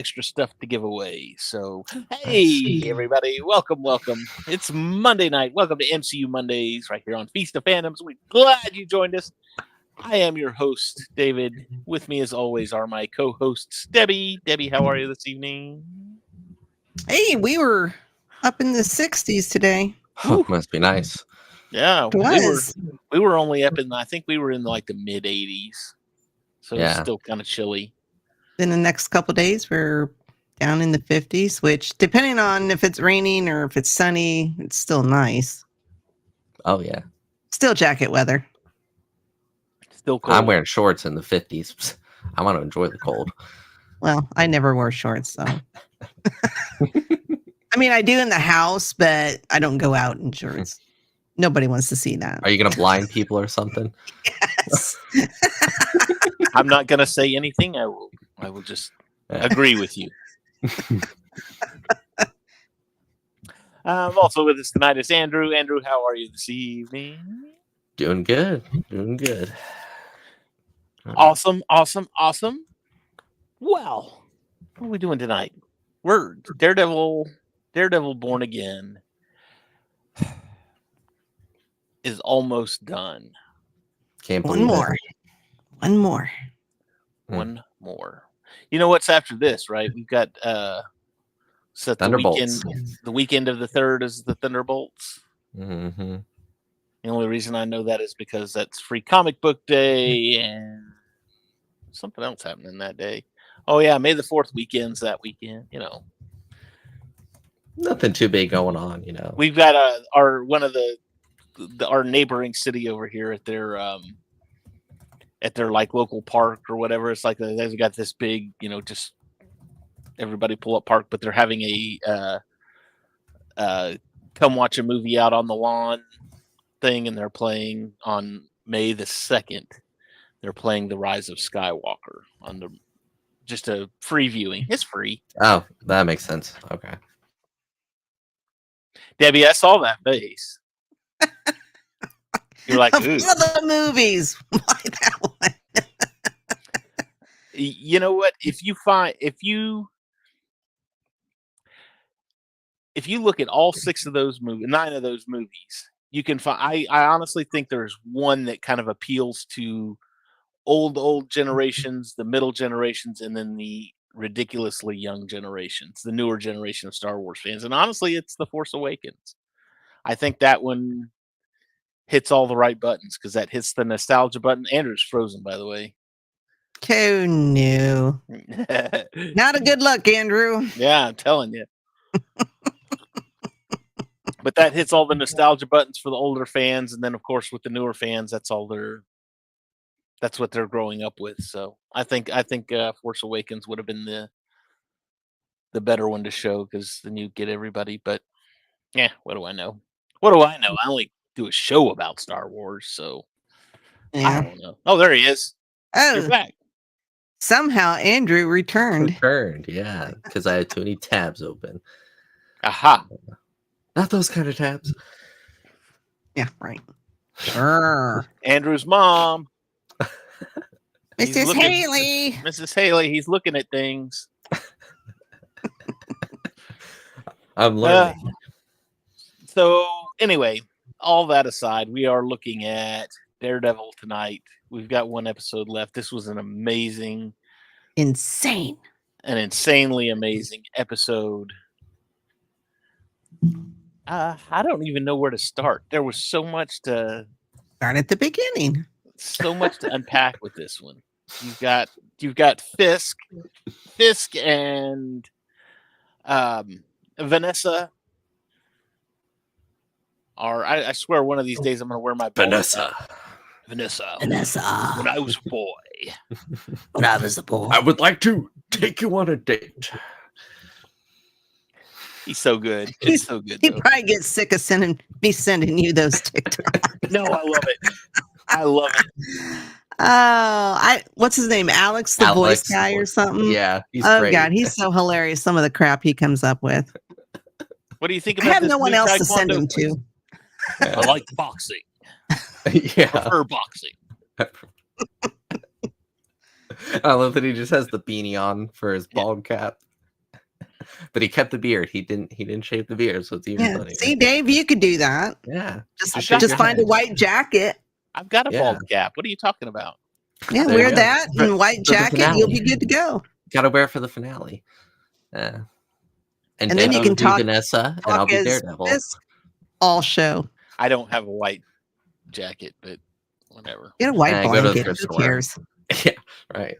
extra stuff to give away. So, Nice. hey, everybody, welcome. It's Monday night. Welcome to MCU Mondays right here on Feast of Fandoms. We're glad you joined us. I am your host, David. With me, as always, are my co hosts, Debbie. Debbie, how are you this evening? Hey, we were up in the 60s today. Must be nice. Yeah, It was. we were only up in, I think we were in like the mid 80s. So it's Yeah. still kind of chilly. Then the next couple days, we're down in the 50s, which, depending on if it's raining or if it's sunny, it's still nice. Oh, yeah. Still jacket weather. Still cold. I'm wearing shorts in the 50s. I want to enjoy the cold. Well, I never wore shorts, so. I mean, I do in the house, but I don't go out in shorts. Nobody wants to see that. Are you going to blind people or something? Yes. I'm not going to say anything. I will just agree with you. Also with us tonight is Andrew. Andrew, how are you this evening? Doing good. Doing good. Awesome. Well, what are we doing tonight? We're Daredevil Born Again is almost done. Can't One believe more. it. One more. One more. You know what's after this, right? We've got set Thunderbolts. the weekend of the 3rd is the Thunderbolts. Mm-hmm. The only reason I know that is because that's Free Comic Book Day and something else happening that day. Oh yeah, May the 4th weekends that weekend. You know, Nothing too big going on, you know. we've got our neighboring city over here at their like local park or whatever. It's like they've got this big, you know, just everybody pull up park, but they're having a come watch a movie out on the lawn thing, and they're playing on May the 2nd. They're playing The Rise of Skywalker on just a free viewing. It's free. Oh, that makes sense. Okay. Debbie, I saw that face. You're like, Of all the movies, why that one? you know what? If you look at all 6 of those movies, 9 of those movies, you can find. I honestly think there's one that kind of appeals to old generations, the middle generations, and then the ridiculously young generations, the newer generation of Star Wars fans. And honestly, it's The Force Awakens. I think that one hits all the right buttons because that hits the nostalgia button. Andrew's frozen, by the way. Oh, no. Not a good look, Andrew. Yeah, I'm telling you. But that hits all the nostalgia buttons for the older fans, and then of course with the newer fans, that's what they're growing up with. So I think Force Awakens would have been the better one to show because then you get everybody. But yeah, what do I know? I only do a show about Star Wars, so I don't know. Oh, there he is. You're back. Somehow Andrew returned. Yeah, because I had too many tabs open. Aha. Not those kind of tabs. Yeah, right. Sure. Andrew's mom. Mrs. Haley. Mrs. Haley, he's looking at things. I'm learning. So anyway, all that aside, we are looking at Daredevil tonight. We've got one episode left. This was an insanely amazing episode. I don't even know where to start. There was so much to start at the beginning. So much to unpack with this one. You've got Fisk and Vanessa. I swear one of these days I'm going to wear my Vanessa. When I was a boy. I would like to take you on a date. He's so good. It's so good. He probably gets sick of sending you those TikToks. No, I love it. What's his name? Alex, the voice guy or something? Yeah, he's great. God, he's so hilarious. Some of the crap he comes up with. What do you think about I have no one else to send him to. I like boxing. Yeah. I prefer boxing. I love that he just has the beanie on for his bald cap. But he kept the beard. He didn't shave the beard, so it's even funnier. See, Dave, you could do that. Yeah. Just find a white jacket. I've got a bald cap. What are you talking about? Yeah, There wear you go. that and white For the jacket. finale. You'll be good to go. Gotta wear it for the finale. Yeah. And then you can be talk- Vanessa, and I'll be as Daredevil. Fisk all show. I don't have a white jacket, but whatever. Get a white Go to the blanket. thrift Who store. cares? Yeah, right.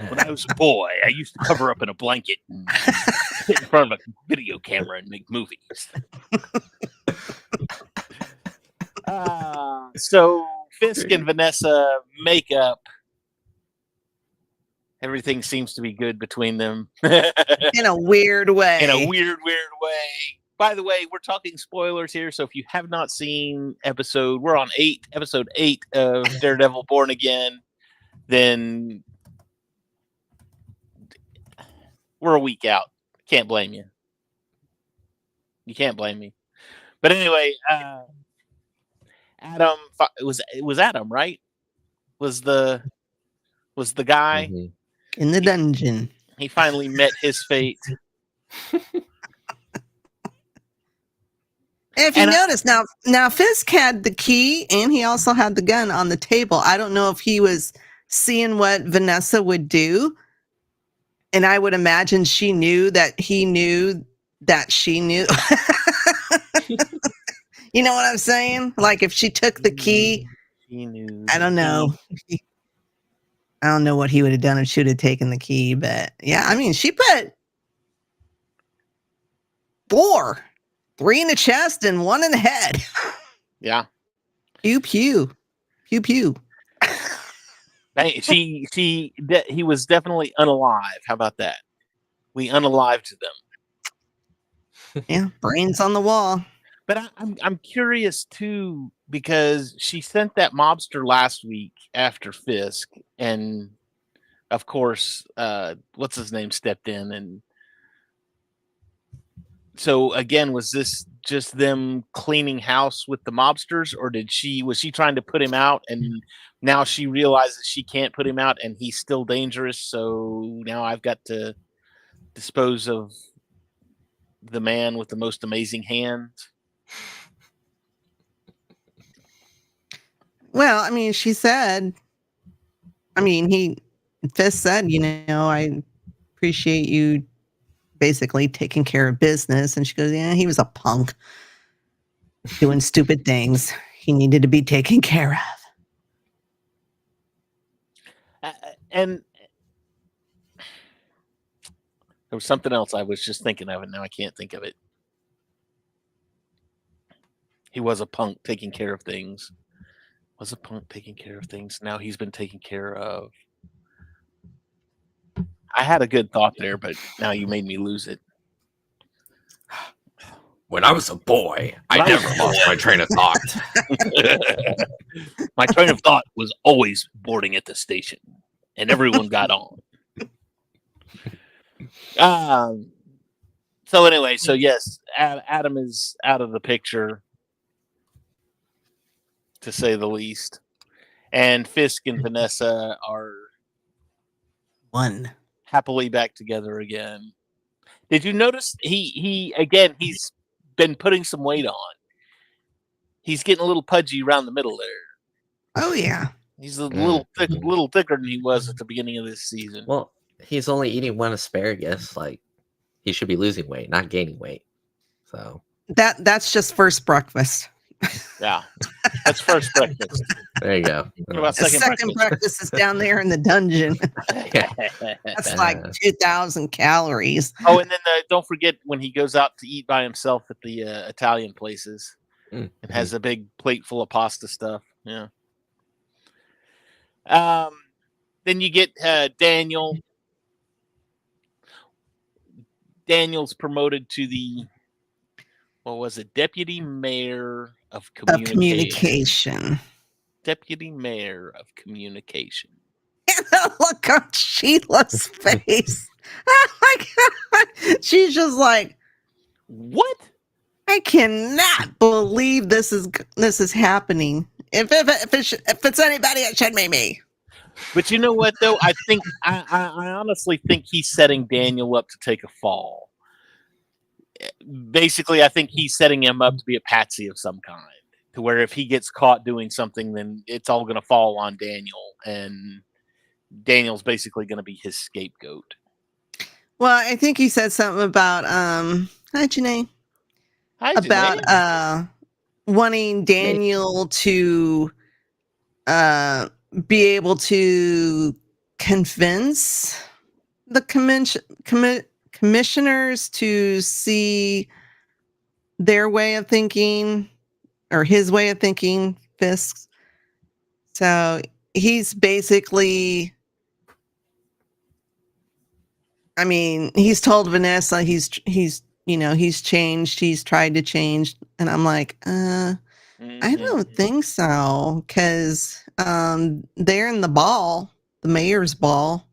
When I was a boy, I used to cover up in a blanket and sit in front of a video camera and make movies. So Fisk and Vanessa make up. Everything seems to be good between them. In a weird way. In a weird way. By the way, we're talking spoilers here, so if you have not seen we're on episode 8 of Daredevil Born Again, then we're a week out. Can't blame you. You can't blame me. But anyway, Adam, it was Adam, right? Was the guy in the dungeon. He finally met his fate. If you notice, now Fisk had the key and he also had the gun on the table. I don't know if he was seeing what Vanessa would do. And I would imagine she knew that he knew that she knew. You know what I'm saying? Like if she took the key, she knew. I don't know. I don't know what he would have done if she would have taken the key. But yeah, I mean, she put 4. 3 in the chest and 1 in the head. Yeah. Pew pew. Pew pew. He was definitely unalive. How about that? We unalived them. Yeah, brains on the wall. But I'm curious too, because she sent that mobster last week after Fisk, and of course, what's his name stepped in, and so again, was this just them cleaning house with the mobsters, or was she trying to put him out, and now she realizes she can't put him out, and he's still dangerous, so now I've got to dispose of the man with the most amazing hands? Well, I mean, Fisk said, I appreciate you basically taking care of business. And she goes, yeah, he was a punk doing stupid things. He needed to be taken care of. And there was something else I was just thinking of, and now I can't think of it. He was a punk taking care of things. Now he's been taken care of. I had a good thought there, but now you made me lose it. When I was a boy, I never lost my train of thought. My train of thought was always boarding at the station, and everyone got on. So anyway, yes, Adam is out of the picture, to say the least. And Fisk and Vanessa are happily back together again. Did you notice he's been putting some weight on? He's getting a little pudgy around the middle there. Oh yeah. He's a little thicker than he was at the beginning of this season. Well, he's only eating 1 asparagus. Like, he should be losing weight, not gaining weight. So that's just first breakfast. Yeah, that's first breakfast. There you go. What about second breakfast is down there in the dungeon. That's like 2,000 calories. Oh, and then don't forget when he goes out to eat by himself at the Italian places and has a big plate full of pasta stuff. Yeah. Then you get Daniel. Daniel's promoted to the, what was it, deputy mayor of communication. Deputy mayor of communication. Look on Sheila's face. Oh my God. She's just like, what? I cannot believe this is happening. If it's anybody, it should be me. But you know what, though? I honestly think he's setting Daniel up to take a fall. Basically, I think he's setting him up to be a patsy of some kind, to where if he gets caught doing something, then it's all going to fall on Daniel, and Daniel's basically going to be his scapegoat. Well, I think he said something about hi Janae. Hi, About Janae. Wanting Daniel to be able to convince the commissioners to see their way of thinking, or his way of thinking, Fisk. So he's basically, I mean, he's told Vanessa he's changed, he's tried to change, and I'm like, I don't think so, because they're in the mayor's ball.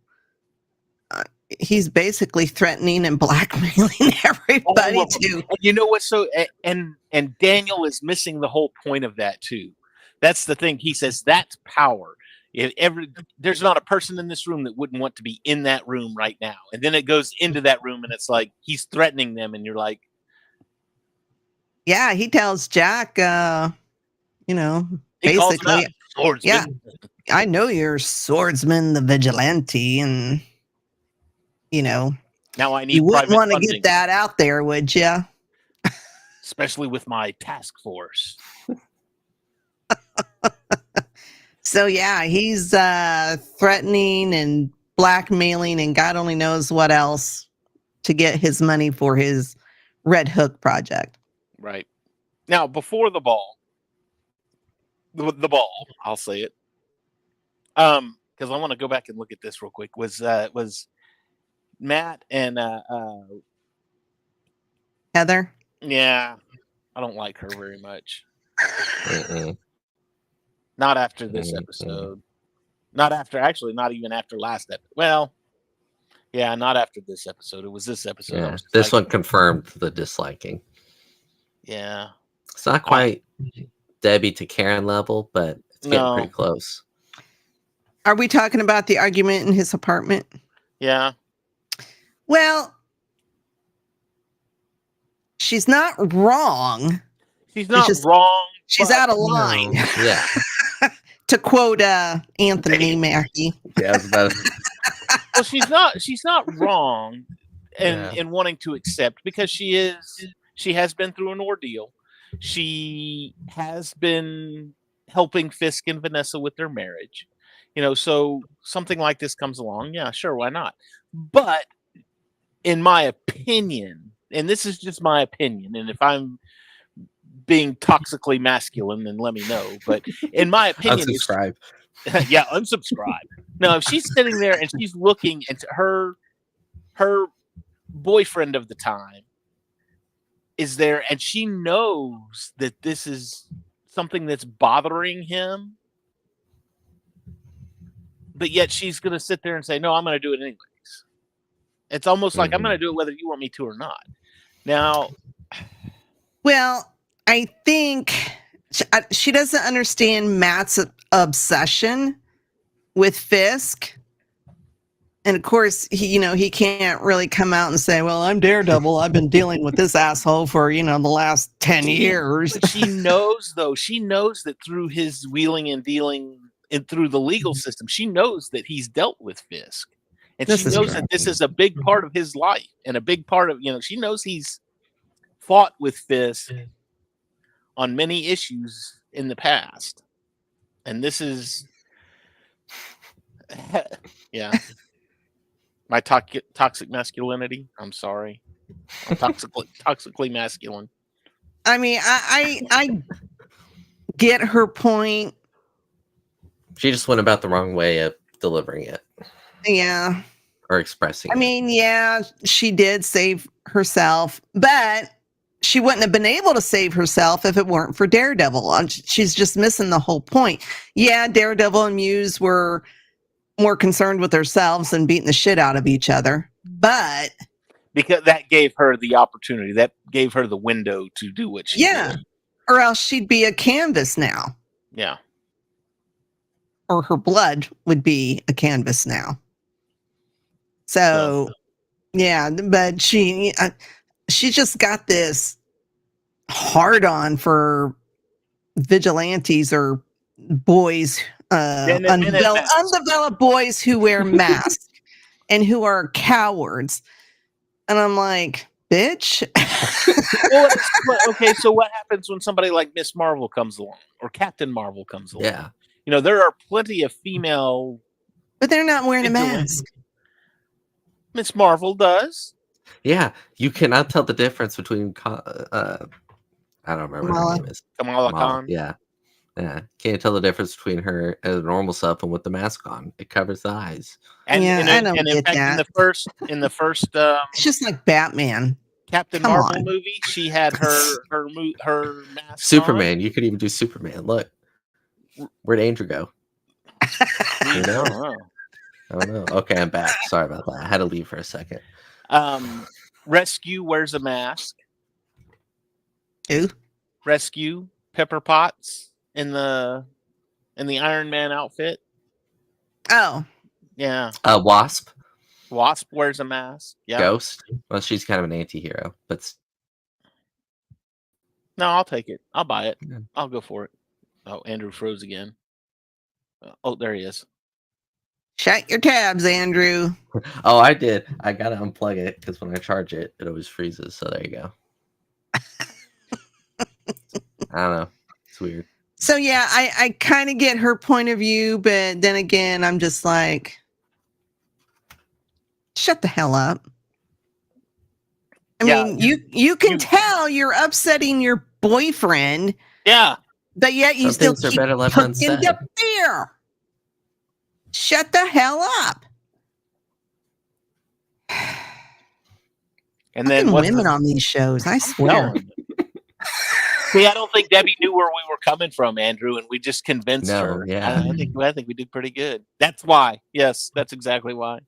He's basically threatening and blackmailing everybody too. You know what? So and Daniel is missing the whole point of that too. That's the thing. He says that's power. There's not a person in this room that wouldn't want to be in that room right now. And then it goes into that room, and it's like he's threatening them, and you're like, yeah. He tells Jack, basically, yeah, I know you're Swordsman the Vigilante, and now I need. You wouldn't want to get that out there, would you? Especially with my task force. So yeah, he's threatening and blackmailing and God only knows what else to get his money for his Red Hook project. Right. Now, before the ball, I'll say it, because I want to go back and look at this real quick. Was Matt and Heather? Yeah, I don't like her very much. Not after this episode. Not even after last episode. Well, yeah, not after this episode. It was this episode. Yeah, this one confirmed the disliking. Yeah. It's not quite Debbie to Karen level, but it's getting pretty close. Are we talking about the argument in his apartment? Yeah. Well, she's not wrong. She's not wrong. She's out of line. No. Yeah. To quote Anthony Mackie. Yeah, I was about to... Well, she's not wrong in wanting to accept, because she has been through an ordeal. She has been helping Fisk and Vanessa with their marriage. So something like this comes along. Yeah, sure, why not? But in my opinion, and this is just my opinion, and if I'm being toxically masculine, then let me know. But in my opinion, unsubscribe. Yeah, unsubscribe. No, if she's sitting there and she's looking at her boyfriend of the time is there, and she knows that this is something that's bothering him, but yet she's going to sit there and say, no, I'm going to do it anyways. It's almost like I'm going to do it whether you want me to or not. Now, well, I think she doesn't understand Matt's obsession with Fisk. And of course, he can't really come out and say, well, I'm Daredevil. I've been dealing with this asshole for, the last 10 years. She knows that through his wheeling and dealing and through the legal system, she knows that he's dealt with Fisk. And she knows that this is a big part of his life and a big part of, she knows he's fought with Fisk on many issues in the past. And this is, yeah, my toxic masculinity. I'm sorry. I'm toxically masculine. I mean, I get her point. She just went about the wrong way of delivering it. Yeah. Or expressing it. I mean, yeah, she did save herself, but she wouldn't have been able to save herself if it weren't for Daredevil. She's just missing the whole point. Yeah, Daredevil and Muse were more concerned with themselves than beating the shit out of each other. But because that gave her the opportunity, that gave her the window to do what she did. Or else she'd be a canvas now. Yeah. or her blood would be a canvas now. So yeah, but she just got this hard on for vigilantes or boys, undeveloped boys who wear masks and who are cowards. And I'm like, bitch. Well, okay, so what happens when somebody like Miss Marvel comes along or Captain Marvel comes along? Yeah. You know, there are plenty of female. But they're not wearing a mask. Miss Marvel does. Yeah, you cannot tell the difference between I don't remember what her name is. Kamala Khan. Yeah. Can't tell the difference between her as normal self and with the mask on. It covers the eyes. And, yeah, and, I don't and in get fact, that. in the first it's just like Batman. Captain Come Marvel on. movie, she had her mask. Superman, on. you could even do Superman. Look, where'd Andrew go? I don't know. Okay, I'm back. Sorry about that. I had to leave for a second. Rescue wears a mask. Who? Rescue Pepper Potts in the Iron Man outfit. Oh, yeah. Wasp. Wasp wears a mask. Yeah. Ghost. Well, she's kind of an anti-hero, but no, I'll take it. I'll buy it. Yeah. I'll go for it. Oh, Andrew froze again. Oh, there he is. Shut your tabs, Andrew. Oh, I did. I gotta unplug it because when I charge it, it always freezes. So there you go. I don't know. It's weird. So yeah, I kind of get her point of view, but then again, I'm just like, shut the hell up. I mean, you can tell you're upsetting your boyfriend. Yeah. But yet you Some still things are keep better left cooking unsaid. the beer. Shut the hell up. And then women on these shows, I swear. See, I don't think Debbie knew where we were coming from, Andrew, and we just convinced her. Yeah. I think we did pretty good. That's why. Yes, that's exactly why.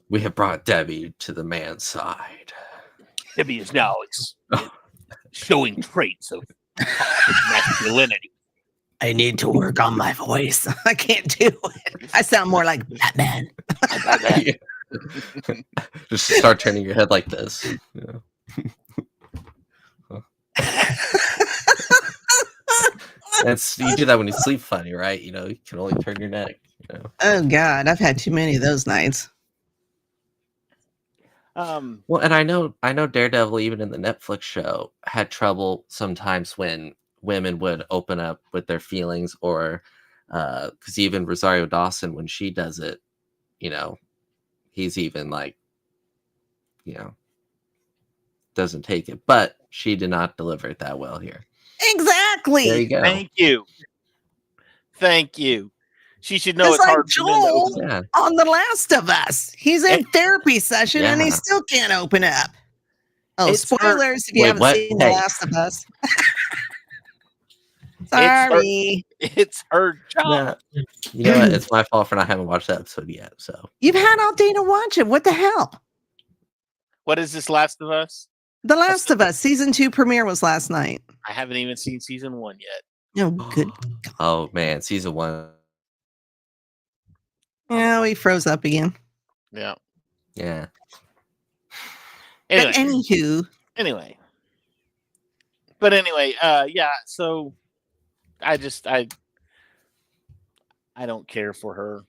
We have brought Debbie to the man's side. Debbie is now showing traits of masculinity. I need to work on my voice. I can't do it. I sound more like Batman. Just start turning your head like this. Yeah. You do that when you sleep funny, right? You know, you can only turn your neck. You know? Oh God, I've had too many of those nights. Well, and I know Daredevil, even in the Netflix show, had trouble sometimes when women would open up with their feelings, or because even Rosario Dawson, when she does it, you know, he's even like, you know, doesn't take it. But she did not deliver it that well here. Exactly. There you go. Thank you. She should know it's like hard Joel for men to open. On The Last of Us. He's in therapy session and he still can't open up. Oh, spoilers if you haven't seen The Last of Us. Sorry. It's her job. Yeah. You know what? It's my fault for not having watched that episode yet. So you've had all day to watch it. What the hell? What is this Last of Us? The Last of Us season 2 premiere was last night. I haven't even seen season 1 yet. Oh, good. Oh man, season 1. Yeah, we froze up again. Yeah. Yeah. Anyway. Yeah, so I don't care for her.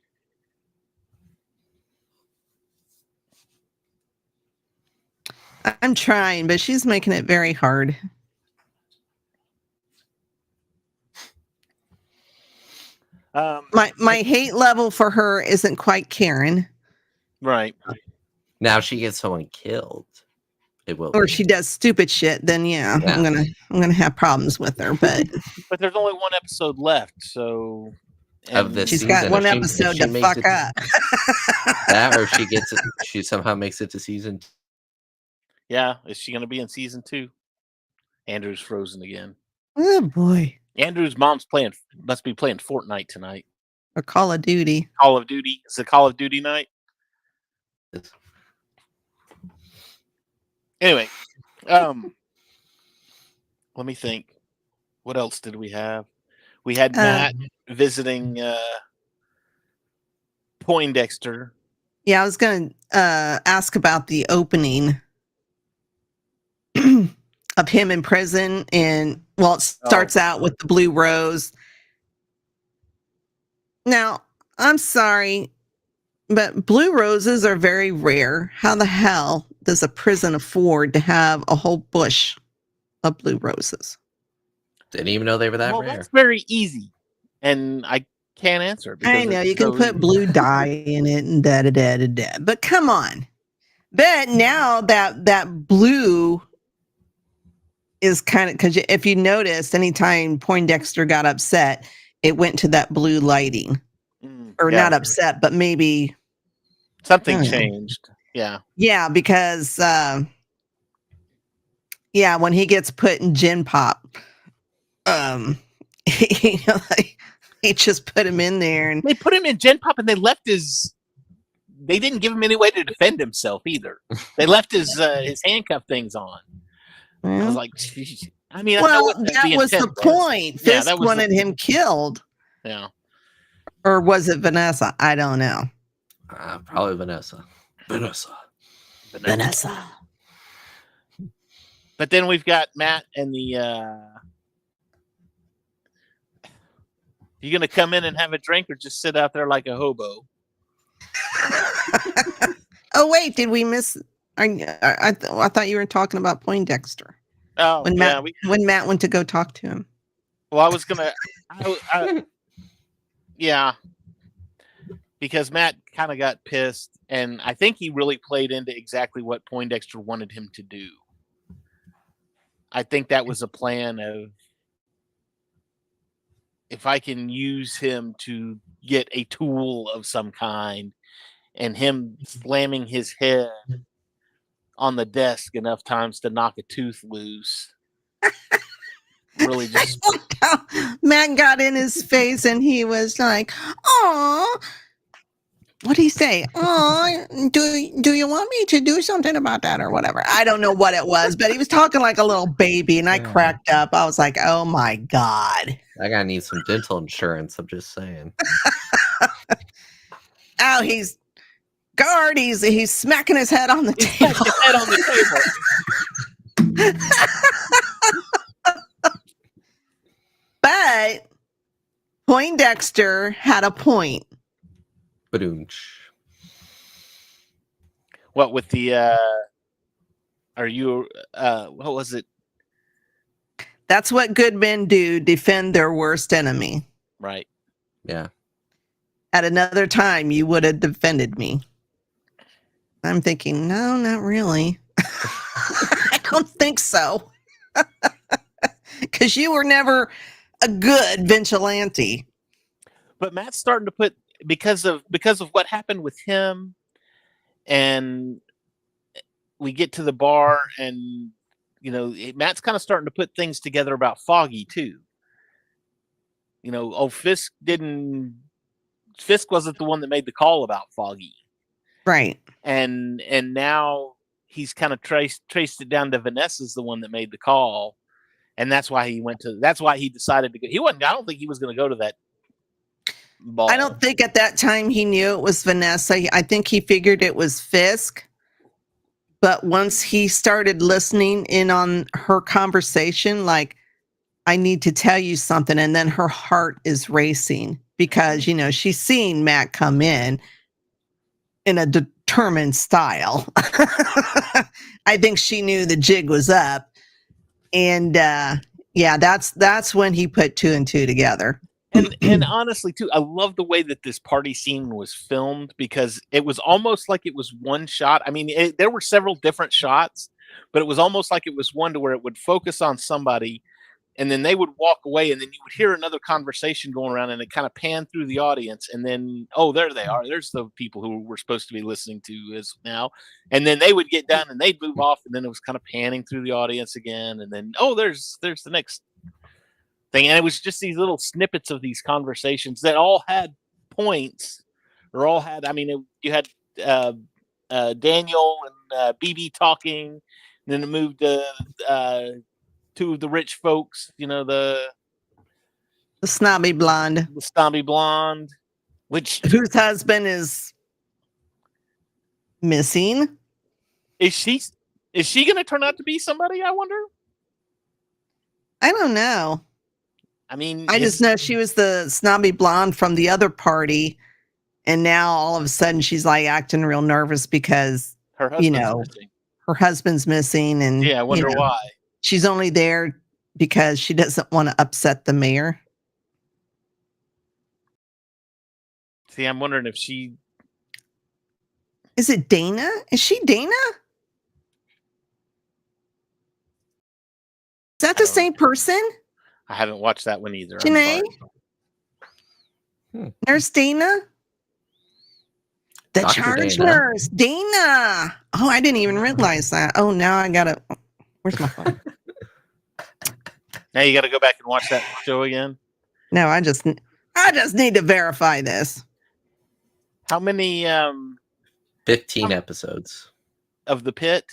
I'm trying, but she's making it very hard. My hate level for her isn't quite Karen. Right. Now she gets someone killed. It will. Or she does stupid shit, then yeah. I'm gonna have problems with her. But there's only one episode left, so of this she's season, got one episode to fuck up. That, or she gets it. She somehow makes it to season 2. Yeah, is she gonna be in season 2? Andrew's frozen again. Oh boy. Andrew's mom's must be playing Fortnite tonight. Or Call of Duty. Call of Duty. It's a Call of Duty night. Anyway, let me think. What else did we have? We had Matt visiting Poindexter. Yeah, I was going to ask about the opening of him in prison. And, well, it starts out with the blue rose. Now, I'm sorry, but blue roses are very rare. How the hell does a prison afford to have a whole bush of blue roses? Didn't even know they were that rare. That's very easy, and I can't answer. I know you can put blue dye in it and da da da da da. But come on, but now that blue is kind of, because if you noticed, anytime Poindexter got upset, it went to that blue lighting, or not upset, but maybe something changed. Yeah, because when he gets put in gin pop, he just put him in there, and they put him in gin pop, and they left his. They didn't give him any way to defend himself either. They left his handcuff things on. I was like, geez. I mean, that was the point. Fisk wanted him killed. Yeah. Or was it Vanessa? I don't know. Probably Vanessa. But then we've got Matt and the. You gonna come in and have a drink, or just sit out there like a hobo? Oh wait, did we miss? I thought you were talking about Poindexter. Oh, when Matt went to go talk to him. Well, I was gonna. Yeah, because Matt kind of got pissed, and I think he really played into exactly what Poindexter wanted him to do. I think that was a plan of, if I can use him to get a tool of some kind, and him slamming his head on the desk enough times to knock a tooth loose. Really just Matt got in his face and he was like, "Oh, what did he say? Oh, do you want me to do something about that or whatever?" I don't know what it was, but he was talking like a little baby, and I cracked up. I was like, "Oh my God. I gotta need some dental insurance, I'm just saying." Oh, he's smacking his head on the table. But Poindexter had a point. What with the are you what was it? That's what good men do, defend their worst enemy. Right. Yeah. At another time you would have defended me. I'm thinking, no, not really. I don't think so. Because you were never a good vigilante. But Matt's starting to put, because of what happened with him, and we get to the bar, and Matt's kind of starting to put things together about Foggy too. Fisk wasn't the one that made the call about Foggy. Right. And now he's kind of traced it down to Vanessa's the one that made the call. And that's why he decided to go. I don't think he was going to go to that ball. I don't think at that time he knew it was Vanessa. I think he figured it was Fisk. But once he started listening in on her conversation, like, I need to tell you something. And then her heart is racing because, she's seen Matt come in a determined style. I think she knew the jig was up. And that's when he put 2 and 2 together. And honestly, too, I love the way that this party scene was filmed, because it was almost like it was one shot. I mean, there were several different shots, but it was almost like it was one to where it would focus on somebody, and then they would walk away, and then you would hear another conversation going around, and it kind of panned through the audience, and then, oh, there they are. There's the people who we're supposed to be listening to is now. And then they would get done, and they'd move off, and then it was kind of panning through the audience again, and then, oh, there's the next thing. And it was just these little snippets of these conversations that all had points, or all had, you had Daniel and BB talking, and then it moved to 2 of the rich folks, the The snobby blonde. The snobby blonde, whose husband is missing. Is she going to turn out to be somebody, I wonder? I don't know. I mean, I just know she was the snobby blonde from the other party, and now all of a sudden she's like acting real nervous because her husband's missing. Her husband's missing, and I wonder why. She's only there because she doesn't want to upset the mayor. See, I'm wondering if she... Is it Dana? Is she Dana? Is that the same person? I haven't watched that one either. Janae? Nurse Dana? The Dr. charge Dana. nurse, Dana. Oh, I didn't even realize that. Oh, now I gotta... Where's my phone? Now you got to go back and watch that show again? No, I just need to verify this. How many 15 episodes of The Pit?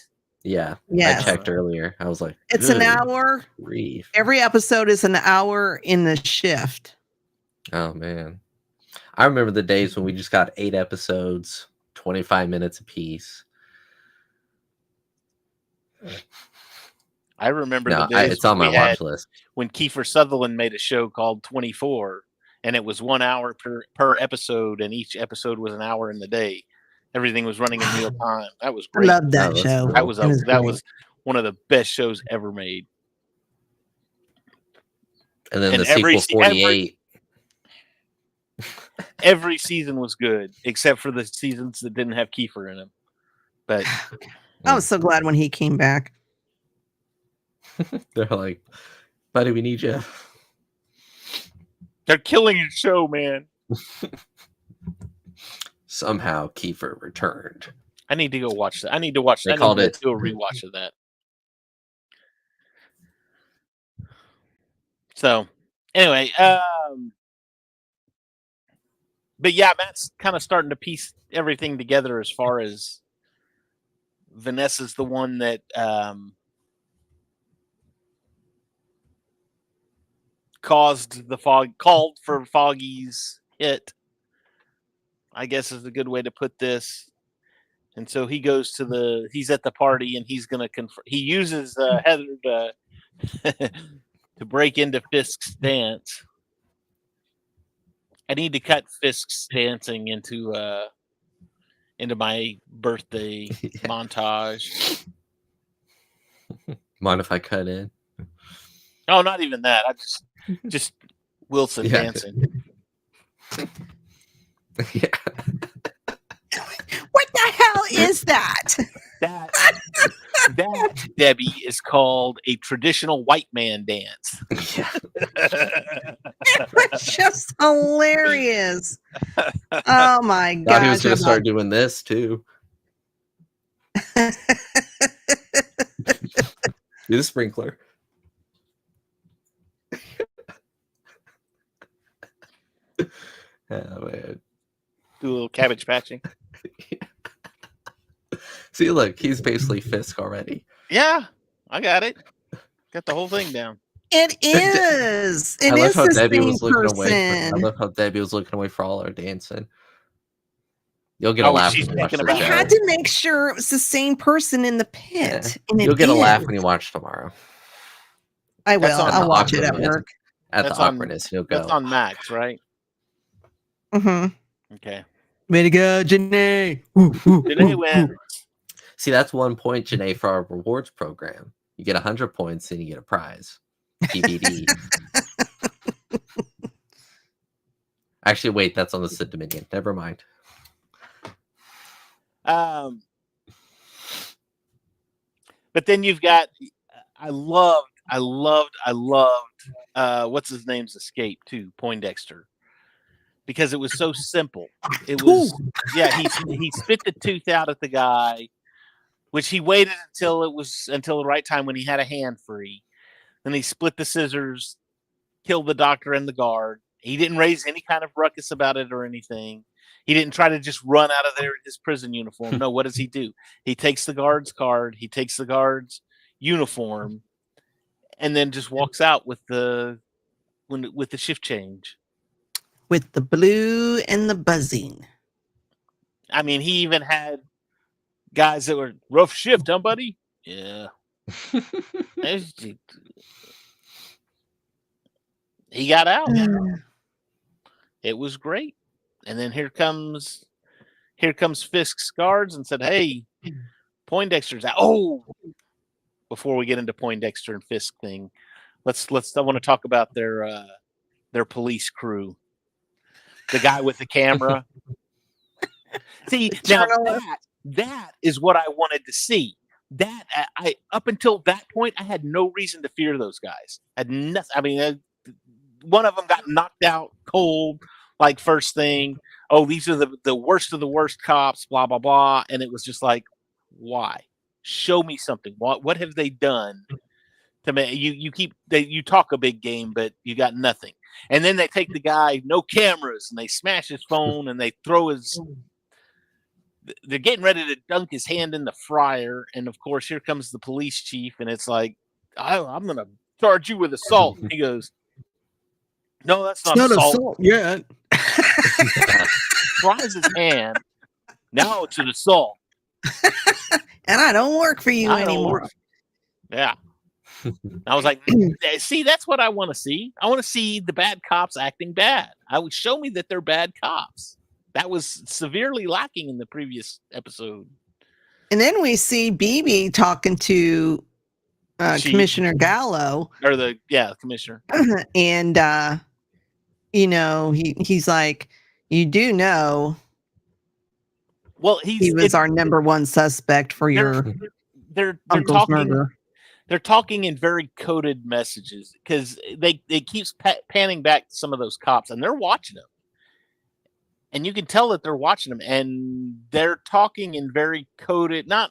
Yeah. Yes. I checked earlier. I was like, it's an hour. Grief. Every episode is an hour in the shift. Oh man. I remember the days when we just got 8 episodes, 25 minutes apiece. I remember the days it's on my watch list. When Kiefer Sutherland made a show called 24, and it was 1 hour per episode, and each episode was an hour in the day. Everything was running in real time. That was great. I love that show. That was one of the best shows ever made. And then the sequel 48. Every season was good, except for the seasons that didn't have Kiefer in them. But I was so glad when he came back. They're like, buddy, we need you. They're killing your show, man. Somehow Kiefer returned. I need to go watch that. I need to watch that. Called it. Do a rewatch of that. So, anyway, but yeah, Matt's kind of starting to piece everything together as far as Vanessa's the one that called for Foggy's hit, I guess is a good way to put this. And so he goes to he's at the party and he's going to he uses Heather to break into Fisk's dance. I need to cut Fisk's dancing into my birthday montage. Mind if I cut in? Oh, not even that. I just Wilson dancing. Yeah. What the hell is that? That, Debbie, is called a traditional white man dance. Yeah. It's just hilarious. Oh my god! Thought he was going to start doing this too. Do the sprinkler. Oh man. Do a little cabbage patching. See, look, he's basically Fisk already. Yeah, I got it. Got the whole thing down. It is. It I love is how the Debbie same was looking away. person. I love how Debbie was looking away for all our dancing. You'll get a laugh when you watch the I show. had to make sure it was the same person in the pit. And You'll get a laugh when you watch tomorrow. I will. I'll watch it at work. At the awkwardness, you'll go. That's on Max, right? Mm-hmm. Okay. Way to go, Janae. Janae wins. See, that's 1 point, Janae, for our rewards program. You get 100 points and you get a prize. DVD. Actually, wait, that's on the Sid Dominion. Never mind. But then you've got, I loved what's his name's escape too, Poindexter, because it was so simple. It was, he spit the tooth out at the guy, which he waited until the right time when he had a hand free. Then he split the scissors, killed the doctor and the guard. He didn't raise any kind of ruckus about it or anything. He didn't try to just run out of there in his prison uniform. No, what does he do? He takes the guard's card, he takes the guard's uniform, and then just walks out with the with the shift change. With the blue and the buzzing. I mean, he even had guys that were rough shift, huh, buddy? Yeah. He got out. It was great. And then here comes Fisk's guards and said, "Hey, Poindexter's out." Oh, before we get into Poindexter and Fisk thing, let's I want to talk about their police crew. The guy with the camera. See, now that is what I wanted to see. That I up until that point, I had no reason to fear those guys. I had nothing. I mean, one of them got knocked out cold, like first thing. Oh, these are the worst of the worst cops. Blah blah blah. And it was just like, why? Show me something. What have they done to me? You talk a big game, but you got nothing. And then they take the guy, no cameras, and they smash his phone and they throw his. They're getting ready to dunk his hand in the fryer, and of course, here comes the police chief, and it's like, I'm going to charge you with assault. And he goes, "No, that's not assault yet." Tries his hand. Now it's an assault, and I don't work for you anymore. Yeah, I was like, see, that's what I want to see. I want to see the bad cops acting bad. I would show me that they're bad cops. That was severely lacking in the previous episode. And then we see BB talking to Commissioner Gallo. Or Commissioner. And, he's like, you do know. Well, he was our number one suspect for your uncle's murder. They're talking in very coded messages because they keeps panning back to some of those cops, and they're watching them. And you can tell that they're watching them, and they're talking in very coded, not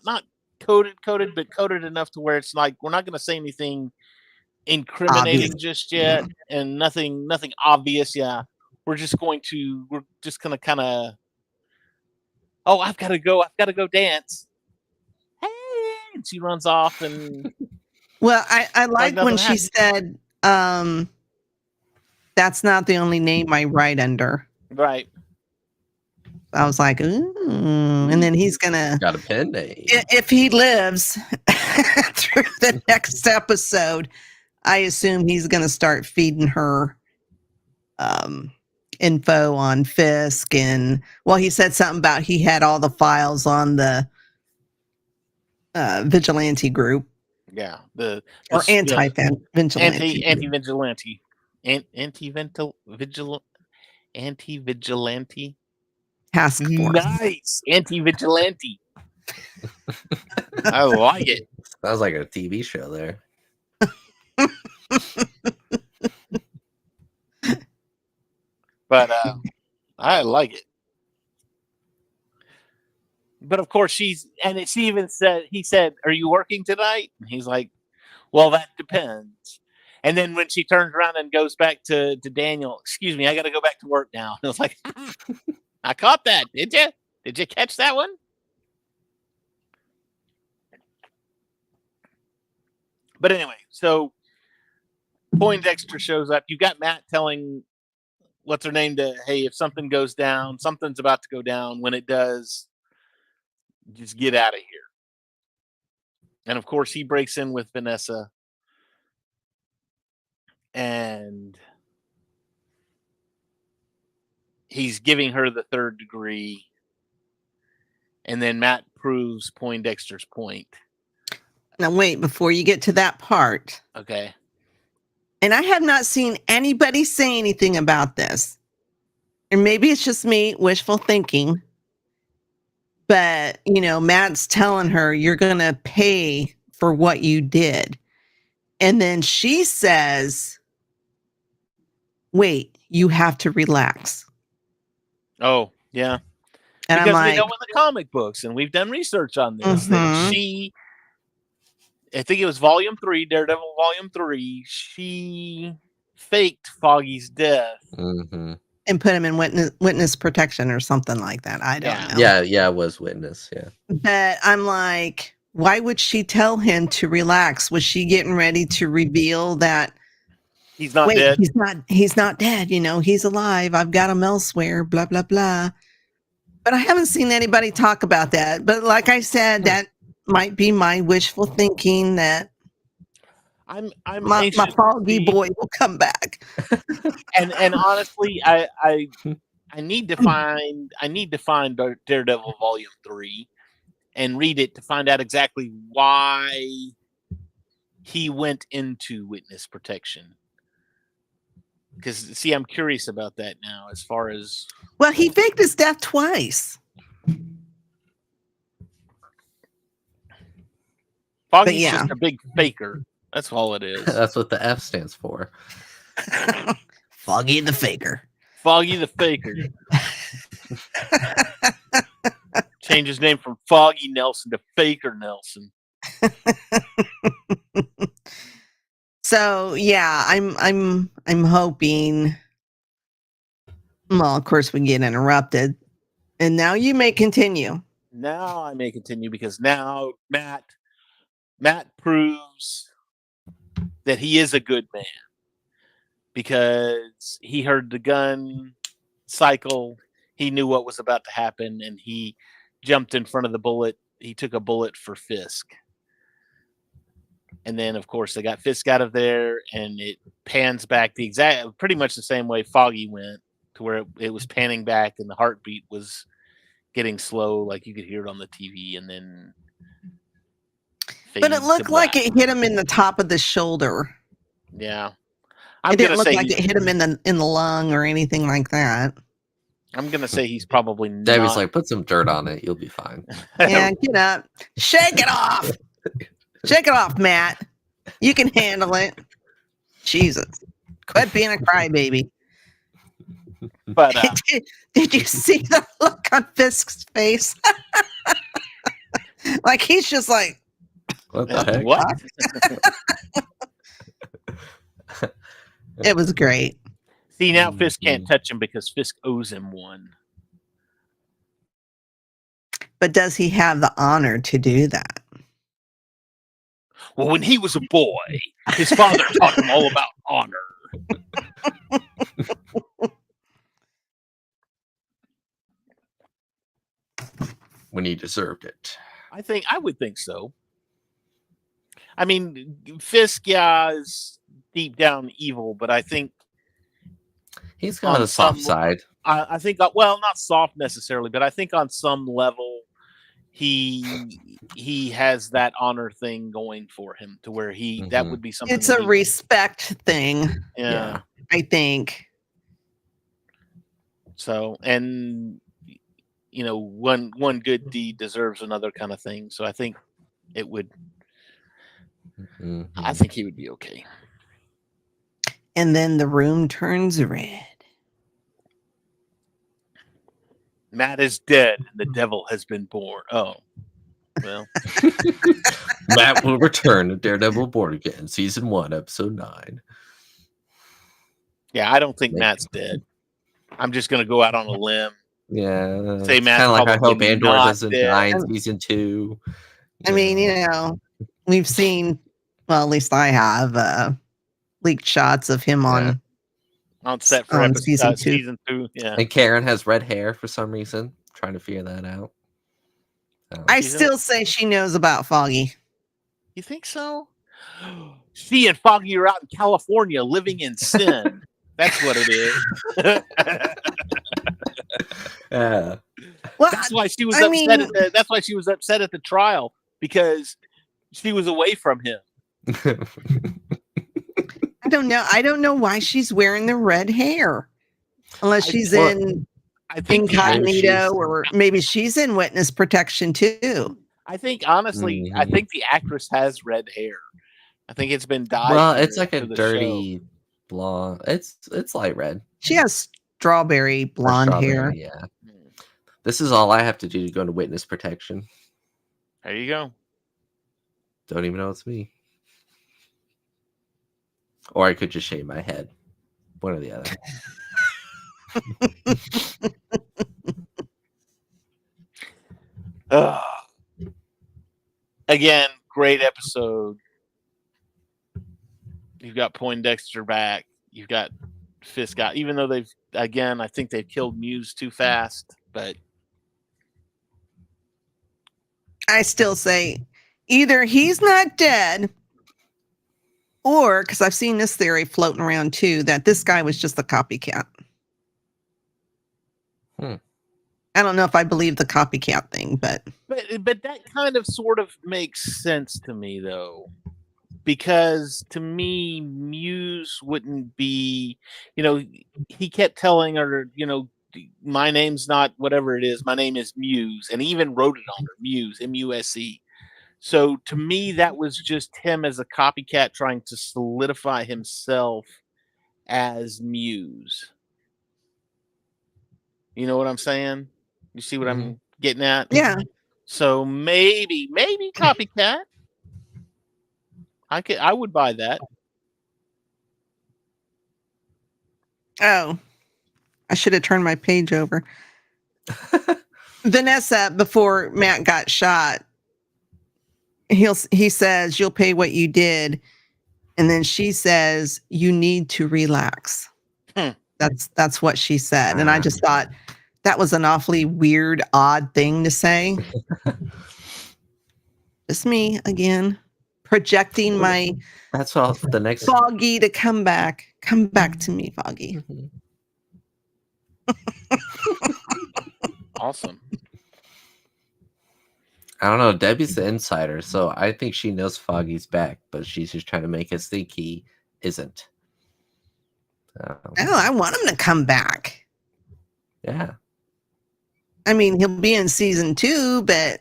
coded, but coded enough to where it's like, we're not going to say anything incriminating just yet, and nothing obvious. Yeah, we're just going to kind of, oh, I've got to go dance. Hey, and she runs off, and well, I like when she said, "That's not the only name I write under." Right. I was like, ooh. And then he's gonna got a pen name. If he lives through the next episode, I assume he's gonna start feeding her info on Fisk, and he said something about he had all the files on the vigilante group. Yeah, anti-vigilante. Anti-vigilante task force. Nice. Anti-vigilante. I like it. Sounds like a TV show there. But I like it. But of course he even said, "Are you working tonight?" And he's like, "Well, that depends." And then when she turns around and goes back to Daniel, "Excuse me, I got to go back to work now." And I was like, I caught that. Did you? Did you catch that one? But anyway, so Poindexter shows up. You got Matt telling what's her name to, "Hey, if something goes down, something's about to go down. When it does, just get out of here." And of course, he breaks in with Vanessa, and he's giving her the third degree. And then Matt proves Poindexter's point. Now, wait, before you get to that part. Okay. And I have not seen anybody say anything about this. And maybe it's just me, wishful thinking. But, Matt's telling her, you're going to pay for what you did. And then she says, wait, you have to relax. Oh, yeah. And because I'm like, we know in the comic books, and we've done research on this, that I think it was Volume 3, Daredevil Volume 3, she faked Foggy's death. Mm-hmm. And put him in witness protection or something like that. I don't know. Yeah, it was witness, yeah. But I'm like, why would she tell him to relax? Was she getting ready to reveal that He's not Wait, dead. he's not dead, he's alive. I've got him elsewhere, blah, blah, blah. But I haven't seen anybody talk about that. But like I said, that might be my wishful thinking that I'm my anxious to Foggy see, boy will come back. and honestly, I need to find Daredevil Volume 3 and read it to find out exactly why he went into witness protection. Because see, I'm curious about that now. As far as Well, he faked his death twice. Foggy's yeah. just a big faker. That's all it is. That's what the F stands for. Foggy the faker. Foggy the faker. Change his name from Foggy Nelson to Faker Nelson. So yeah, I'm hoping. Well, of course we get interrupted, and now you may continue. Now I may continue because now Matt proves that he is a good man because he heard the gun cycle. He knew what was about to happen, and he jumped in front of the bullet. He took a bullet for Fisk. And then, of course, they got Fisk out of there, and it pans back pretty much the same way Foggy went, to where it was panning back, and the heartbeat was getting slow, like you could hear it on the TV, and then. But it looked like it hit him in the top of the shoulder. Yeah, it didn't look like it hit him in the lung or anything like that. I'm gonna say he's probably not. Debbie's like, put some dirt on it, you'll be fine. Yeah, get up, shake it off. Shake it off, Matt. You can handle it. Jesus. Quit being a crybaby. But did you see the look on Fisk's face? Like he's just like, what the heck? What? It was great. See, now Fisk can't touch him because Fisk owes him one. But does he have the honor to do that? Well, when he was a boy, his father taught him all about honor. When he deserved it. I would think so. I mean, Fisk, is deep down evil, but I think he's got a soft side. I think, well, not soft necessarily, but I think on some level, he has that honor thing going for him to where that would be something. It's a respect thing. Yeah, I think. So, and one good deed deserves another kind of thing. So I think it would. Mm-hmm. I think he would be okay. And then the room turns red. Matt is dead and the devil has been born. Oh, well. Matt will return to Daredevil Born Again, Season 1, Episode 9. Yeah, I don't think Matt's dead. I'm just going to go out on a limb. Yeah. Say Matt's kind of like I hope Andor doesn't dead. die in Season 2. I mean, we've seen, well, at least I have, leaked shots of him on set for season 2. Yeah. And Karen has red hair for some reason. Trying to figure that out. I still say she knows about Foggy. You think so? She and Foggy are out in California living in sin. That's what it is. Yeah. Well, that's why she was upset. That's why she was upset at the trial, because she was away from him. I don't know. I don't know why she's wearing the red hair, unless she's in incognito, or maybe she's in witness protection too. I think honestly, I think the actress has red hair. I think it's been dyed. Well, it's like a dirty blonde. It's light red. She has strawberry blonde hair. Yeah. This is all I have to do to go into witness protection. There you go. Don't even know it's me. Or I could just shave my head. One or the other. Again, great episode. You've got Poindexter back. you've got Fisk got, even though I think they've killed Muse too fast, but I still say either he's not dead, or because I've seen this theory floating around too, that this guy was just a copycat. I don't know if I believe the copycat thing, but that kind of sort of makes sense to me, though, because to me, Muse wouldn't be, he kept telling her, my name's not whatever it is, my name is Muse, and he even wrote it on her, Muse, M-U-S-E. So to me, that was just him as a copycat trying to solidify himself as Muse. You know what I'm saying? You see what I'm getting at? yeah. So maybe copycat. I would buy that. Oh, I should have turned my page over. Vanessa, before Matt got shot, he says, "You'll pay what you did," and then she says, "You need to relax." That's what she said, and I just thought that was an awfully weird, odd thing to say. It's me again, projecting my. That's all. The next Foggy to come back. Come back to me, Foggy. Awesome. I don't know. Debbie's the insider, so I think she knows Foggy's back, but she's just trying to make us think he isn't. I want him to come back. Yeah. I mean, he'll be in season 2, but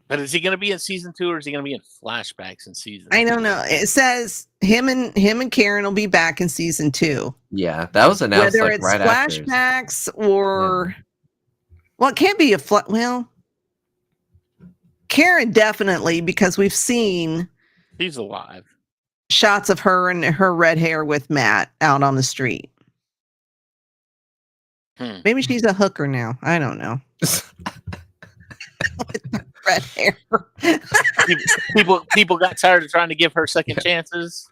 is he going to be in season 2 or is he going to be in flashbacks in season? I don't know. It says him and Karen will be back in season 2. Yeah, that was announced whether like it's right flashbacks or well, it can't be a well. Karen definitely, because we've seen she's alive. Shots of her and her red hair with Matt out on the street. Maybe she's a hooker now. I don't know. With the red hair. people got tired of trying to give her second chances.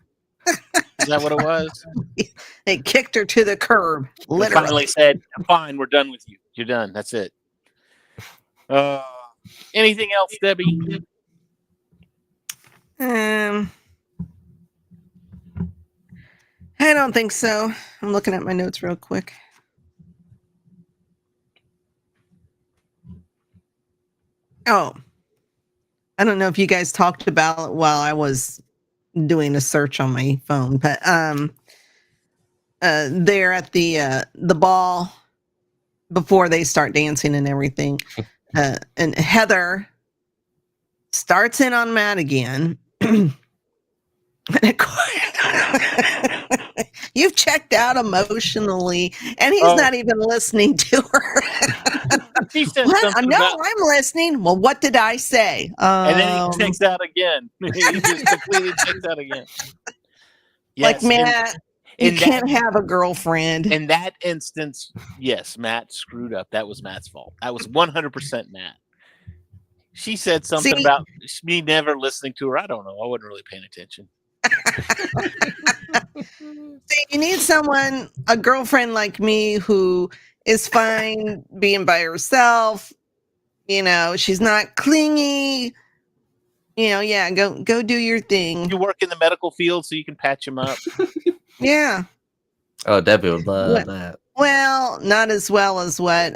Is that what it was? They kicked her to the curb. Literally. They finally said, "Fine, we're done with you. You're done. That's it." Anything else, Debbie? I don't think so. I'm looking at my notes real quick. Oh, I don't know if you guys talked about it while I was doing a search on my phone, but they're at the ball before they start dancing and everything, and Heather starts in on Matt again. You've checked out emotionally, and he's not even listening to her. He said something I'm listening. Well, what did I say? And then he checks out again. He just completely checks out again. Yes, like, Matt, you can't have a girlfriend. In that instance, yes, Matt screwed up. That was Matt's fault. That was 100% Matt. She said something about me never listening to her. I don't know. I wasn't really paying attention. See, you need someone, a girlfriend like me, who is fine being by herself. She's not clingy. Go do your thing. You work in the medical field, so you can patch him up. Yeah. Oh, Debbie would love that. Well, not as well as what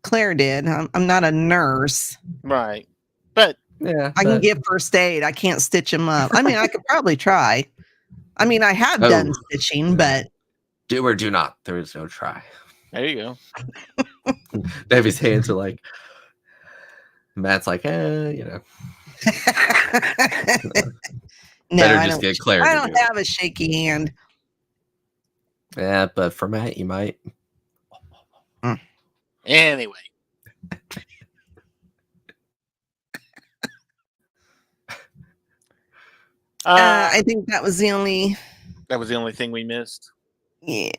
Claire did. I'm not a nurse. Right. But yeah, I can give first aid. I can't stitch him up. I mean, I could probably try. I mean, I have done stitching, but do or do not. There is no try. There you go. Debbie's hands are like, Matt's like, no, better just get Claire. I don't have a shaky hand. Yeah, but for Matt, you might. Anyway. I think that was the only thing we missed. Yeah.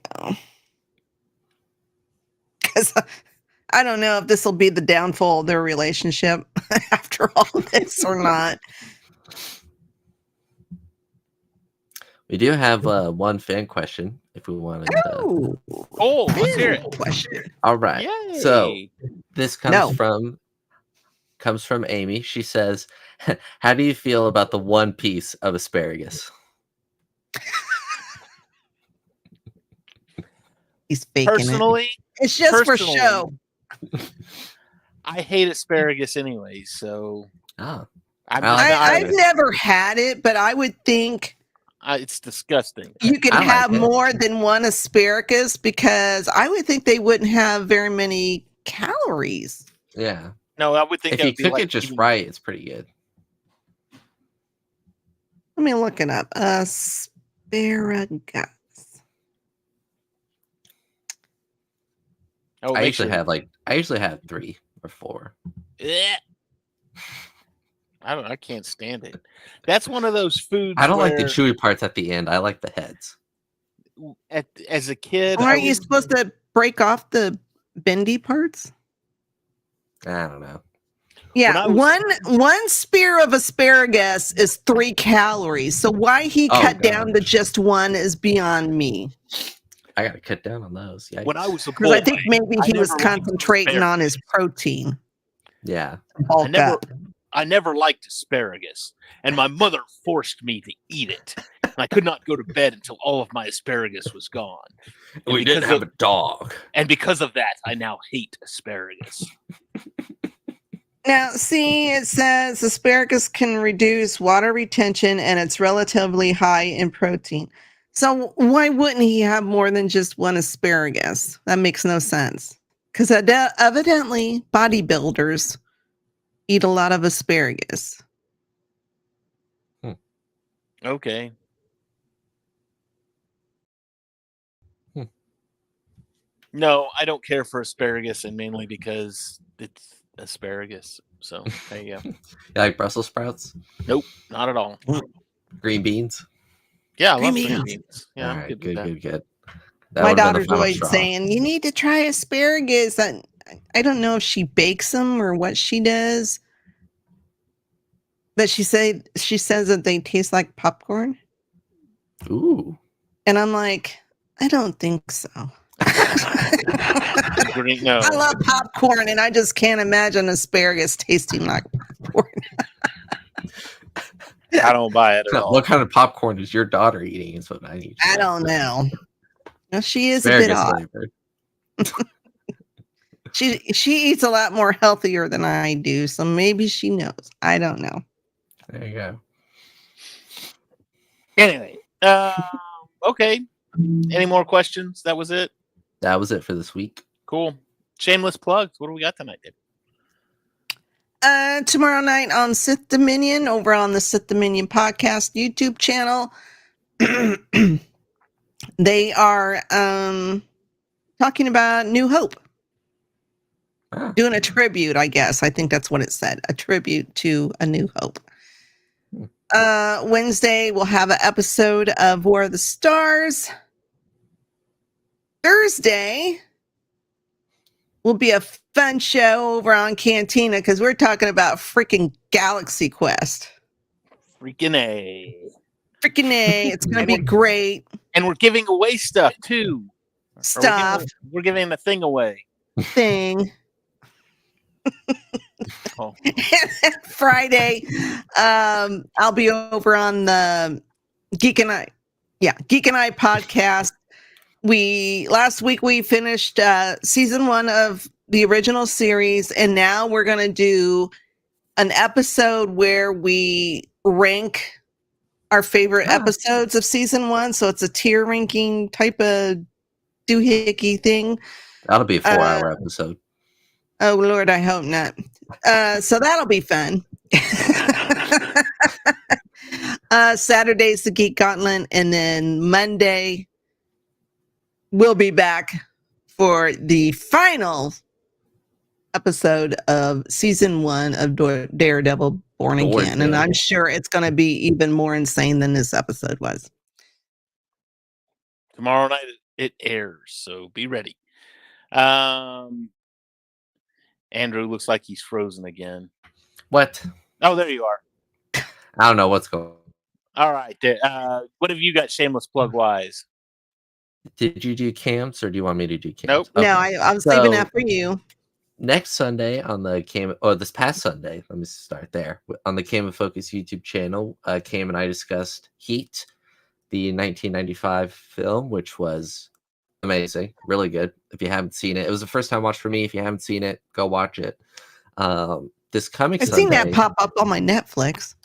Because I don't know if this will be the downfall of their relationship after all this or not. We do have one fan question if we wanted to. Oh, let's hear it. Question. All right. Yay. So this comes No. from Amy. She says, "How do you feel about the one piece of asparagus?" He's faking Personally, it. It's just for show. I hate asparagus anyway, so Oh, I've never had it, but I would think it's disgusting. you could have more than one asparagus because I would think they wouldn't have very many calories. Yeah. No, I would think if you cook it just right, it's pretty good. Let me look it up. Asparagus. I usually have 3 or 4. I can't stand it. That's one of those foods. I don't like the chewy parts at the end. I like the heads. As a kid, aren't you supposed to break off the bendy parts? I don't know. Yeah, one spear of asparagus is 3 calories. So why he cut down to just 1 is beyond me. I gotta cut down on those. Yikes. When I was a boy, because I think maybe he was concentrating on his protein. Yeah, I never liked asparagus, and my mother forced me to eat it. And I could not go to bed until all of my asparagus was gone. And we didn't have a dog, and because of that, I now hate asparagus. Now, see, it says asparagus can reduce water retention, and it's relatively high in protein. So why wouldn't he have more than just one asparagus? That makes no sense. Because evidently bodybuilders eat a lot of asparagus. Okay. No, I don't care for asparagus, and mainly because it's asparagus. So there you go. You like Brussels sprouts? Nope, not at all. Green beans? Yeah, I love green beans. Yeah, all right, good. My daughter's always saying, you need to try asparagus. I don't know if she bakes them or what she does. But she says that they taste like popcorn. Ooh. And I'm like, I don't think so. No. I love popcorn, and I just can't imagine asparagus tasting like popcorn. I don't buy it at all. What kind of popcorn is your daughter eating? Is what I need. I don't know. No, she is asparagus a bit odd. She eats a lot more healthier than I do, so maybe she knows. I don't know. There you go. Anyway, okay. Any more questions? That was it? That was it for this week. Cool. Shameless plugs. What do we got tonight, Dave? Tomorrow night on Sith Dominion, over on the Sith Dominion podcast YouTube channel, they are talking about New Hope. Doing a tribute, I guess. I think that's what it said. A tribute to A New Hope. Wednesday, we'll have an episode of War of the Stars. Thursday will be a fun show over on Cantina because we're talking about freaking Galaxy Quest. Freaking A. It's going to be great. And we're giving away stuff, too. We're giving a thing away. Oh. Friday, I'll be over on the Geek and I podcast. Last week we finished season 1 of the original series, and now we're going to do an episode where we rank our favorite episodes of season 1. So it's a tier ranking type of doohickey thing. That'll be a 4-hour episode. Oh Lord, I hope not. So that'll be fun. Saturday's the Geek Gauntlet, and then Monday we'll be back for the final episode of season 1 of Daredevil Born Again. And I'm sure it's going to be even more insane than this episode was. Tomorrow night it airs, so be ready. Andrew looks like he's frozen again. What? Oh, there you are. I don't know what's going All right. What have you got shameless plug wise? Did you do camps or do you want me to do camps? Nope. No, I was leaving that for you. Next Sunday on the this past Sunday, let me start there. On the Cam and Focus YouTube channel, Cam and I discussed Heat, the 1995 film, which was amazing, really good. If you haven't seen it, it was the first time watch for me. If you haven't seen it, go watch it. This coming I've Sunday, seen that pop up on my Netflix.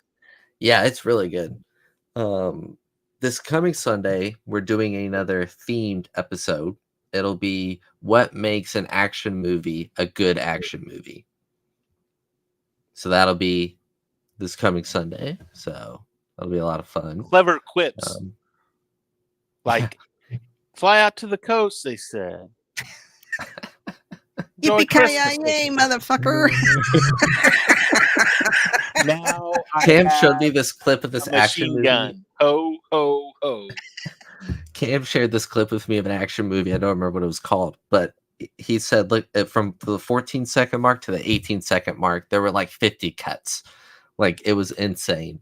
yeah, it's really good. This coming Sunday, we're doing another themed episode. It'll be what makes an action movie a good action movie. So that'll be this coming Sunday. So that'll be a lot of fun. Clever quips. Like, fly out to the coast, they said. Yippee-ki-yay, motherfucker. Now Cam showed me this clip of this action movie. Gun. Ho, ho, ho. Cam shared this clip with me of an action movie. I don't remember what it was called, but he said, look, from the 14-second mark to the 18-second mark, there were like 50 cuts. Like, it was insane.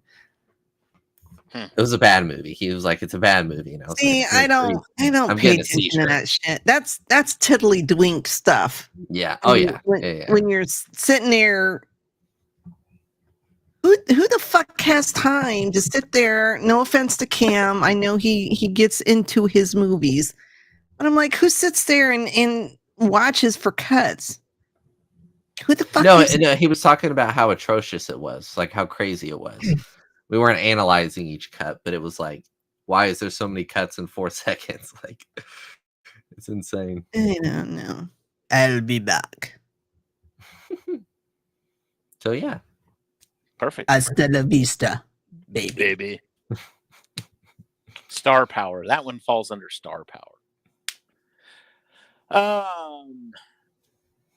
It was a bad movie. He was like, it's a bad movie. And I was See, like, I don't pay attention to that shit. That's tiddly dwink stuff. Yeah. Oh yeah. When you're sitting there, who the fuck has time to sit there? No offense to Cam, I know he gets into his movies, but I'm like, who sits there and watches for cuts? Who the fuck? No, he was talking about how atrocious it was, like how crazy it was. We weren't analyzing each cut, but it was like, why is there so many cuts in 4 seconds? Like, it's insane. I don't know. I'll be back. So yeah, perfect. Hasta la vista, baby. Star power. That one falls under star power.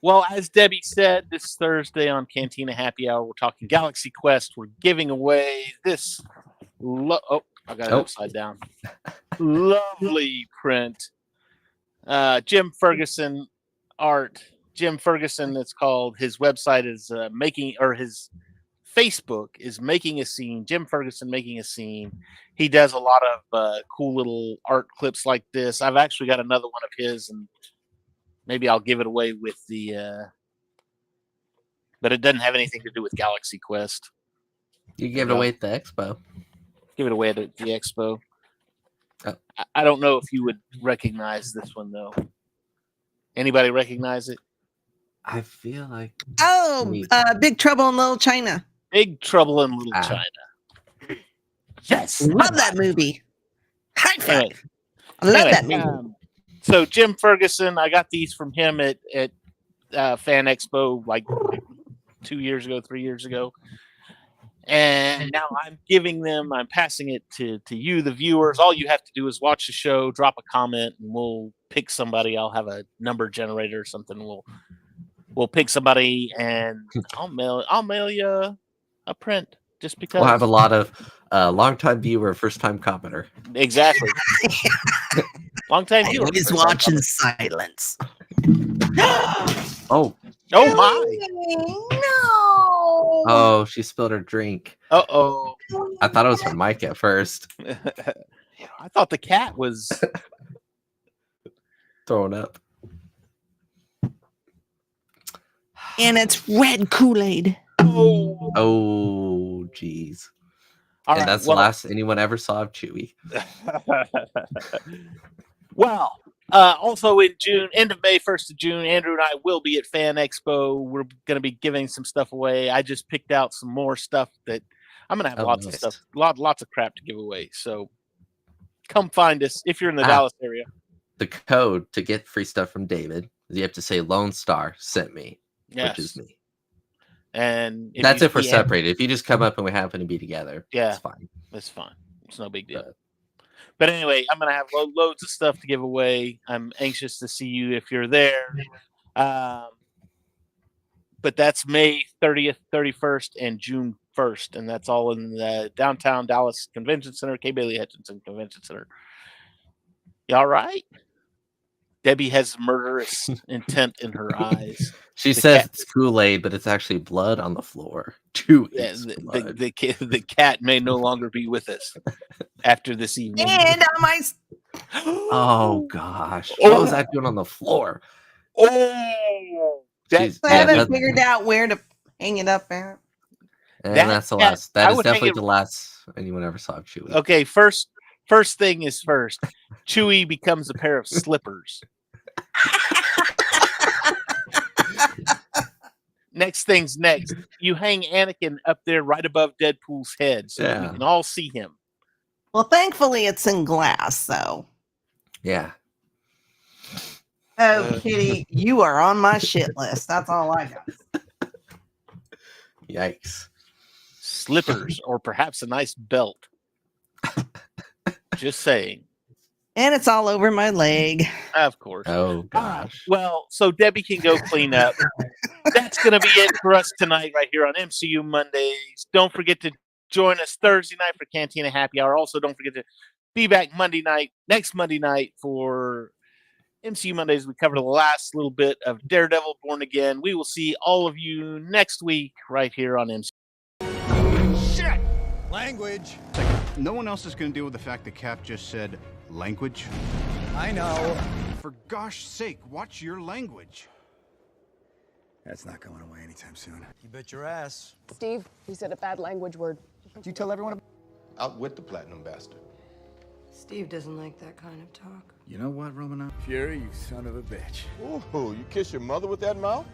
Well, as Debbie said, this Thursday on Cantina Happy Hour, we're talking Galaxy Quest. We're giving away this. I got it upside down. Lovely print. Jim Ferguson art. Jim Ferguson. It's called. His website is his Facebook is Making a Scene. Jim Ferguson Making a Scene. He does a lot of cool little art clips like this. I've actually got another one of his, and maybe I'll give it away with the. But it doesn't have anything to do with Galaxy Quest. You give it away at the expo. Give it away at the expo. Oh. I don't know if you would recognize this one, though. Anybody recognize it? I feel like... Big Trouble in Little China. Big Trouble in Little China. Yes. Love that movie. High five. I love that movie. So Jim Ferguson, I got these from him at Fan Expo like 3 years ago. And now I'm passing it to you, the viewers. All you have to do is watch the show, drop a comment, and we'll pick somebody. I'll have a number generator or something. We'll pick somebody, and I'll mail you a print just because. We'll have a lot of long-time viewer, first-time commenter. Exactly. Long-time viewer. He's watching silence. Oh my! No! Oh, she spilled her drink. Uh-oh. I thought it was her mic at first. I thought the cat was throwing up. And it's red Kool-Aid. Oh, jeez. And right, that's the last anyone ever saw of Chewie. Well, also in June, end of May, 1st of June, Andrew and I will be at Fan Expo. We're going to be giving some stuff away. I just picked out some more stuff that I'm going to have lots of stuff, lots of crap to give away. So come find us if you're in the Dallas area. The code to get free stuff from David is you have to say Lone Star sent me, which is me. And that's if we're separated. If you just come up and we happen to be together, it's fine. It's fine. It's no big deal. But anyway, I'm going to have loads of stuff to give away. I'm anxious to see you if you're there. But that's May 30th, 31st, and June 1st. And that's all in the downtown Dallas Convention Center, K. Bailey Hutchinson Convention Center. You all right? Debbie has murderous intent in her eyes. She The says cat- it's Kool-Aid, but it's actually blood on the floor. Chewie's blood. The cat may no longer be with us after this evening. And on my Oh gosh. Oh. What was that doing on the floor? Oh, She's- I Yeah, haven't that- figured out where to hang it up at. And That that's the cat- last. That I is would hang definitely it- the last anyone ever saw of Chewie. okay. First thing is first. Chewie becomes a pair of slippers. Next thing's next. You hang Anakin up there right above Deadpool's head so that we Yeah. can all see him. Well, thankfully it's in glass, so. Yeah. Oh, Kitty, you are on my shit list. That's all I got. Yikes. Slippers or perhaps a nice belt. Just saying. And it's all over my leg. Of course. Oh gosh. Well, so Debbie can go clean up. That's going to be it for us tonight right here on MCU Mondays. Don't forget to join us Thursday night for Cantina Happy Hour. Also, don't forget to be back next Monday night for MCU Mondays. We cover the last little bit of Daredevil Born Again. We will see all of you next week right here on MCU. Shit! Language. No one else is going to deal with the fact that Cap just said language. I know. For gosh sake, watch your language. That's not going away anytime soon. You bet your ass. Steve, you said a bad language word. Did you tell everyone? Out with the platinum bastard. Steve doesn't like that kind of talk. You know what, Romanov? Fury, you son of a bitch. Ooh, you kiss your mother with that mouth?